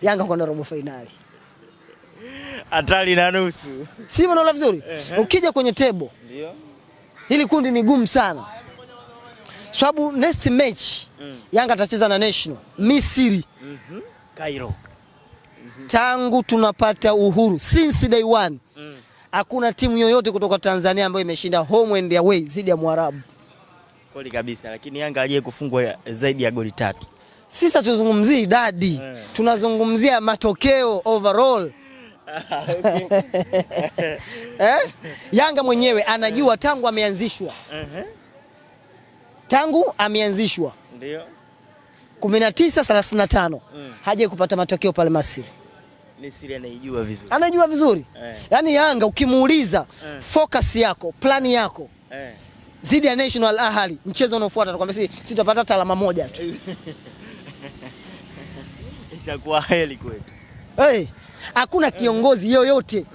Yanga kwenda robo finali. Hatari na nusu. Si unaona vizuri? Ukija kwenye table. Ndio. Hili kundi ni gumu sana. Sababu next match Yanga atacheza na National Misri. Cairo. Tangu tunapata uhuru since day one. Hakuna timu yoyote kutoka Tanzania ambayo imeshinda home and away zidi ya Mwarabu. Kweli kabisa, lakini Yanga hajaye kufungwa zaidi ya goli 3. Sisi tuzungumzie idadi, tunazungumzia matokeo overall. Yanga mwenyewe anajua tangu ameanzishwa. Tangu ameanzishwa. Ndio. 19:35 hajaye kupata matokeo pale Misri. Misri anaijua vizuri. Anajua vizuri. Yaani Yanga ukimuuliza focus yako, plan yako. Zidi ya National Ahali, mchezo unaofuata atakwambia sisi tutapata alama moja tu. Itakuwa heli kwetu. Hakuna kiongozi yoyote,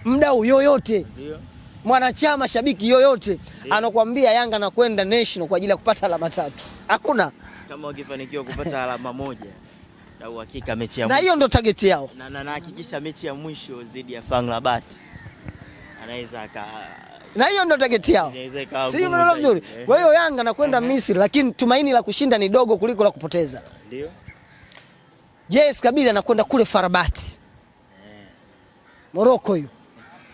mdau yoyote, mwanachama, shabiki yoyote anakuambia Yanga anakwenda National kwa ajili ya kupata alama 3. Hakuna. Kama wakifanikiwa kupata alama moja, na uhakika mechi ya mwisho. Na hiyo ndio target yao. Na hakikisha mechi ya mwisho zidi ya FAR Rabat. Anaweza na hiyo ndio target yao. Si unaona vizuri? Kwa hiyo Yanga anakwenda Misri, lakini tumaini la kushinda ni dogo kuliko la kupoteza. Ndio. JS Kabylie anakwenda kule FAR Rabat. Morocco hiyo.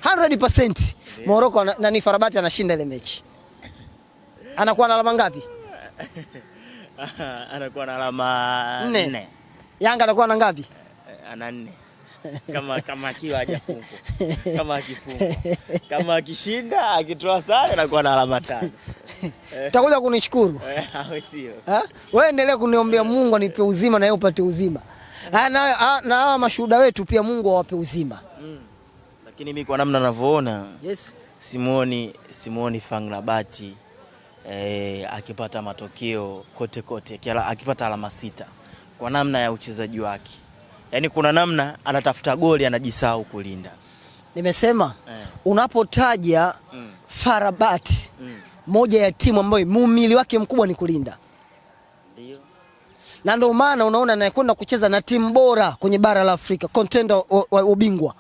100% Morocco na ni FAR Rabat anashinda ile mechi. Anakuwa na alama ngapi? Anakuwa na alama 4. Yanga anakuwa na ngapi? Ana 4. Kama akiwa hajafungwa. Kama akifungwa. Kama akishinda, akitoa sare anakuwa na alama 5. Utakuja kunishukuru. Sio. Wewe endelea kuniombea Mungu anipe uzima na yeye upate uzima. Na hawa mashuhuda wetu pia Mungu awape uzima. Lakini mimi kwa namna ninavyoona, Simuoni FAR Rabat akipata matokeo kote akipata alama 6 kwa namna ya uchezaji wake. Yaani kuna namna anatafuta goli anajisahau kulinda. Nimesema unapotaja FAR Rabat moja ya timu ambayo muumili wake mkubwa ni kulinda. Ndio. Na ndio maana unaona anayekwenda kucheza na timu bora kwenye bara la Afrika, contender wa ubingwa.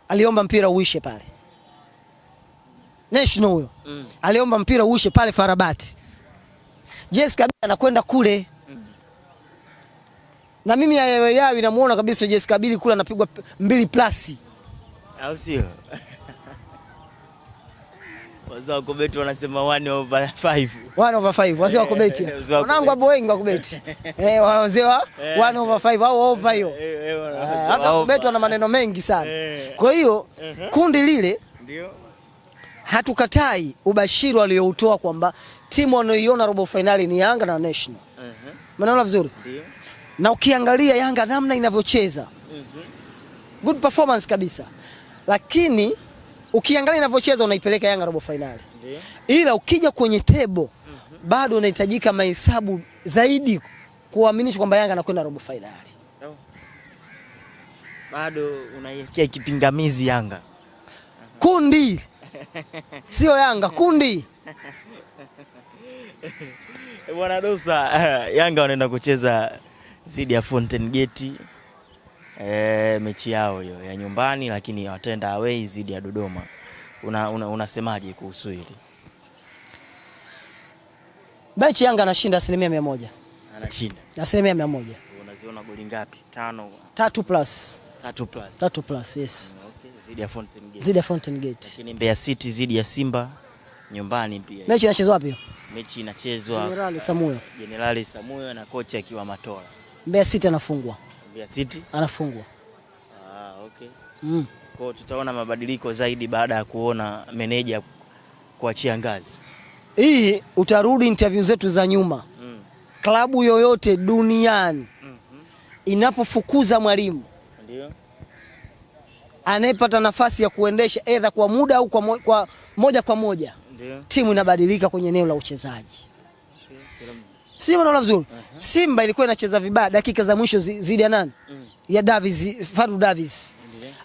Aliomba mpira uishe pale. National huyo. Aliomba mpira uishe pale FAR Rabat. JS Kabylie anakwenda kule. Na mimi yawe namuona kabisa JS Kabylie kule anapigwa 2+. Au sio? Wazao kubeti wanasema 1/5. 1/5. Wazee wa kubeti. Wanangu hapo wengi wa kubeti. Wazee wa 1/5 au over hiyo. Hata kubeti wana maneno mengi sana. Kwa hiyo kundi lile ndio hatukatai ubashiri aliyoutoa kwamba timu wanayoiona robo finali ni Yanga na National. Unaona vizuri? Ndio. Na ukiangalia Yanga namna inavyocheza. Good performance kabisa. Lakini ukiangalia inavyocheza unaipeleka Yanga robo finali. Ila ukija kwenye table bado unahitajika mahesabu zaidi kuaminisha kwamba Yanga anakwenda robo finali. Bado unaiwekea kipingamizi Yanga. Kundi. Sio Yanga, kundi. Bwana Dosa, Yanga wanaenda kucheza zidi ya Fountain Gate. Mechi yao hiyo ya nyumbani, lakini wataenda away zidi ya Dodoma. Unasemaje kuhusu hili? Mechi Yanga anashinda 100%. Anashinda 100%. Unaziona goli ngapi? 5. 3+. 3+, yes. Okay, zidi ya Fountain Gate. Zidi ya Fountain Gate. Lakini Mbeya City zidi ya Simba nyumbani pia. Mechi inachezwa wapi hiyo? Mechi inachezwa Generali Samuyo na kocha akiwa Matola. Mbeya City anafungwa. Mbeya City anafungwa. Okay. Kwa tutaona mabadiliko zaidi baada ya kuona meneja kuachia ngazi. Hii utarudi interview zetu za nyuma. Klabu yoyote duniani inapofukuza mwalimu, ndio anayepata nafasi ya kuendesha either kwa muda au kwa moja kwa moja, ndio timu inabadilika kwenye eneo la uchezaji. Simba unaona vizuri. Simba ilikuwa inacheza vibaya dakika za mwisho zidi ya nani? Ya Fadlu Davis.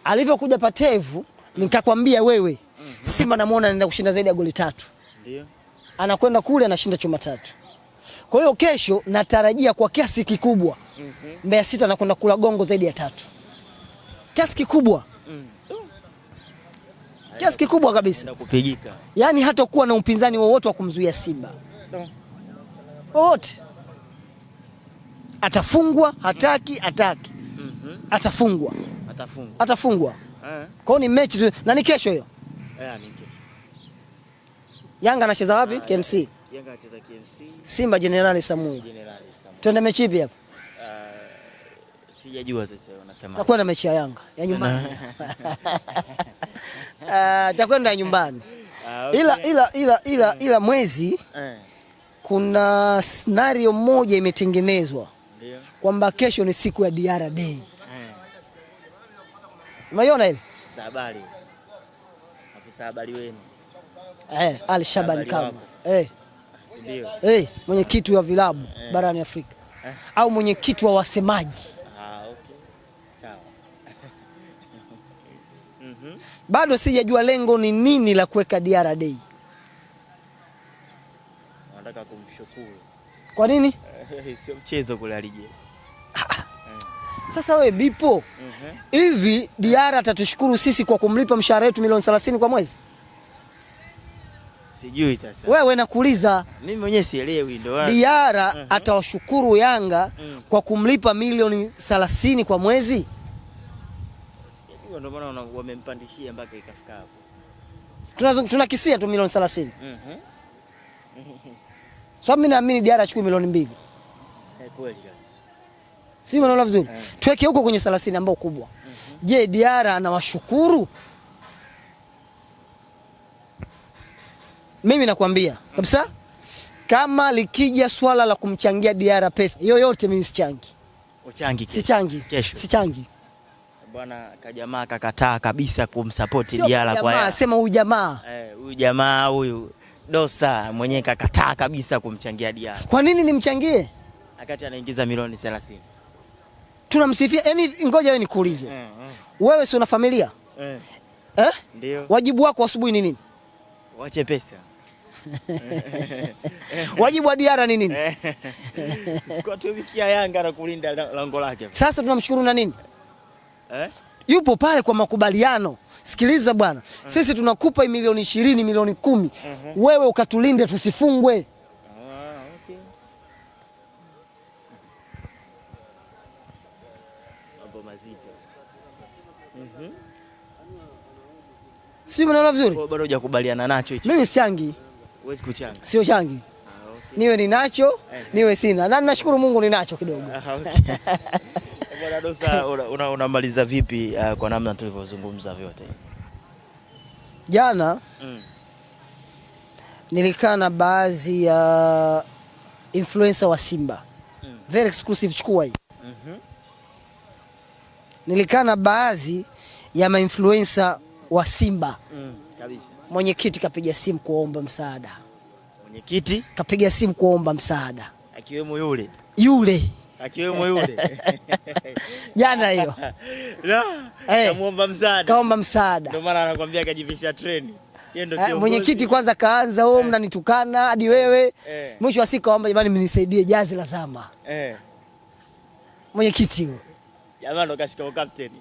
Alivyokuja Patevu nikakwambia wewe, Simba namuona anaenda kushinda zaidi ya goli 3. Ndio. Anakwenda kule anashinda chuma 3. Kwa hiyo kesho natarajia kwa kiasi kikubwa Mbeya City anakwenda kula gongo zaidi ya 3. Kiasi kikubwa. Kiasi kikubwa kabisa. Kupigika. Yaani hata kuwa na upinzani wowote wa kumzuia Simba. Wote. Atafungwa, hataki. Atafungwa. Atafungwa. Kwa hiyo ni mechi tu na ni kesho hiyo. Ni kesho. Yanga anacheza wapi? KMC. Yanga anacheza KMC. Simba General Samuel. Twende mechi ipi hapa? Sijajua sasa wanasema. Takwenda mechi ya Yanga ya nyumbani. Takwenda nyumbani. Okay. Ila mwezi kuna scenario moja imetengenezwa. Ndio. Kwamba kesho ni siku ya Diarra Day. Umeona ile? Habari. Afisa habari wenu. Ali Shaban Kamwe. Ndio. Mwenyekiti wa vilabu barani Afrika. Au mwenyekiti wa wasemaji. Okay. Sawa. Bado sijajua lengo ni nini la kuweka Diarra Day. Nataka kumshukuru. Kwa nini? Sio mchezo kule alije. Sasa wewe Bipo, hivi Diarra atatushukuru sisi kwa kumlipa mshahara wetu milioni 30 kwa mwezi? Sijui sasa. Wewe nakuuliza. Mimi mwenyewe sielewi ndio. Diarra atawashukuru Yanga kwa kumlipa milioni 30 kwa mwezi? Sijui ndio maana wamempandishia mpaka ikafika hapo. Tunakisia tu milioni 30. So mimi naamini Diarra achukue milioni 2. Kweli kabisa. Si unaona vizuri? Tuweke huko kwenye 30 ambao kubwa. Je, Diarra anawashukuru? Mimi nakwambia kabisa kama likija swala la kumchangia Diarra pesa yoyote mimi sichangi. Uchangi kesho. Sichangi. Kesho. Sichangi. Bwana kajamaa kakataa kabisa kumsupport Diarra kwa Yanga. Sema huyu jamaa. Huyu jamaa huyu Dosa mwenyewe kakataa kabisa kumchangia Diarra. Kwa nini nimchangie? Akati anaingiza milioni 30. Tunamsifia. Yaani ngoja wewe nikuulize. Wewe si una familia? Ndio. Wajibu wako asubuhi ni nini? Wache pesa. Wajibu wa Diarra ni nini? Kwa tumikia Yanga na kulinda lango lake. Sasa tunamshukuru na nini? Yupo pale kwa makubaliano. Sikiliza bwana. Sisi tunakupa milioni 20, milioni 10. Wewe ukatulinde tusifungwe. Okay. Mambo mazito. Si unaona vizuri? Kwa bado hujakubaliana nacho hicho. Mimi sichangi. Huwezi kuchanga. Sio changi. Okay. Niwe ninacho, niwe sina. Na ninashukuru Mungu ninacho kidogo. Okay. Bwana Dosa unamaliza vipi kwa namna tulivyozungumza vyote? Jana nilikaa na baadhi ya influencer wa Simba. Very exclusive, chukua hii. Nilikaa na baadhi ya ma-influencer wa Simba. Kabisa. Mwenyekiti kapiga simu kuomba msaada. Mwenyekiti kapiga simu kuomba msaada. Akiwemo yule. Akiwemo yule. Jana hiyo. Kamuomba msaada. Kaomba msaada. Ndio maana anakuambia kajivisha treni. Yeye ndio kiongozi. Mwenyekiti kwanza kaanza mnanitukana hadi wewe. Mwisho wa siku kaomba jamani mnisaidie jazi la zama. Mwenyekiti huyo. Jamaa ndo kashika captain.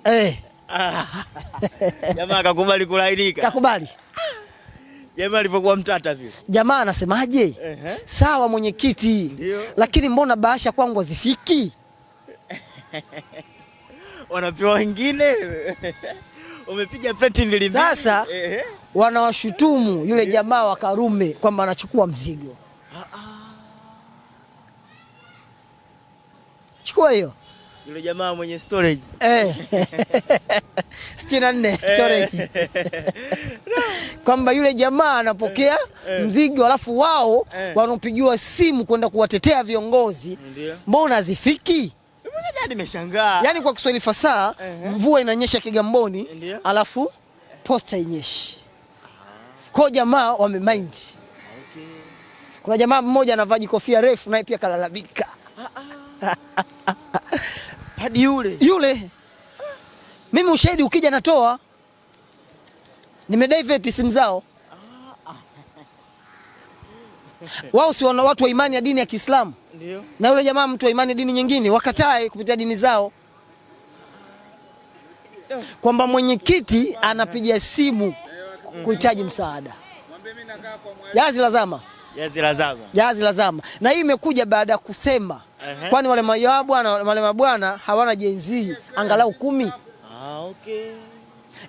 Jamaa akakubali kulainika. Kakubali. Jamaa alipokuwa mtata vile. Jamaa anasemaje? Sawa mwenyekiti. Lakini mbona bahasha kwangu hazifiki? Wanapewa wengine. Umepiga plate mbili. Sasa wanawashutumu yule jamaa wa Karume kwamba anachukua mzigo. Chukua hiyo. Yule jamaa mwenye storage. 64 storage. Kwamba yule jamaa anapokea mzigo alafu wao wanopigiwa simu kwenda kuwatetea viongozi. Mbona hazifiki? Mimi nimeshangaa. Yaani kwa Kiswahili fasaha, mvua inanyesha Kigamboni alafu posta inyeshi. Kwa jamaa wamemind. Kuna jamaa mmoja anavaa kofia refu naye pia kalalabika. Hadi yule. Mimi ushahidi ukija natoa. Nimedivert simu zao. Wao si watu wa imani ya dini ya Kiislamu. Ndio. Na yule jamaa mtu wa imani dini nyingine, wakatae kupitia dini zao. Kwamba mwenyekiti anapiga simu kuhitaji msaada. Jazi la zama. Jazi la zama. Na hii imekuja baada ya kusema kwani wale mabwana hawana jenzi angalau 10. Okay.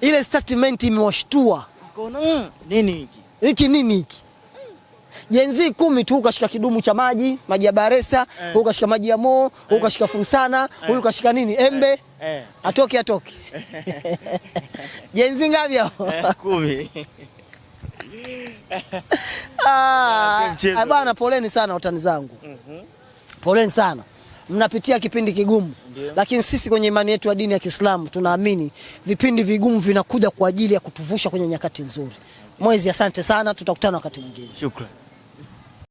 Ile statement imewashtua. Nini hiki? Hiki nini hiki? Jenzi 10 tu, ukashika kidumu cha maji ya Baresa, ukashika maji ya Mo, ukashika Furusana, huyu kashika nini? Embe. Atoke. Jenzi ngapi hao? 10. Bana, poleni sana watani zangu. Poleni sana. Mnapitia kipindi kigumu. Lakini sisi kwenye imani yetu ya dini ya Kiislamu tunaamini vipindi vigumu vinakuja kwa ajili ya kutuvusha kwenye nyakati nzuri. Mwezi, asante sana, tutakutana wakati mwingine. Shukrani.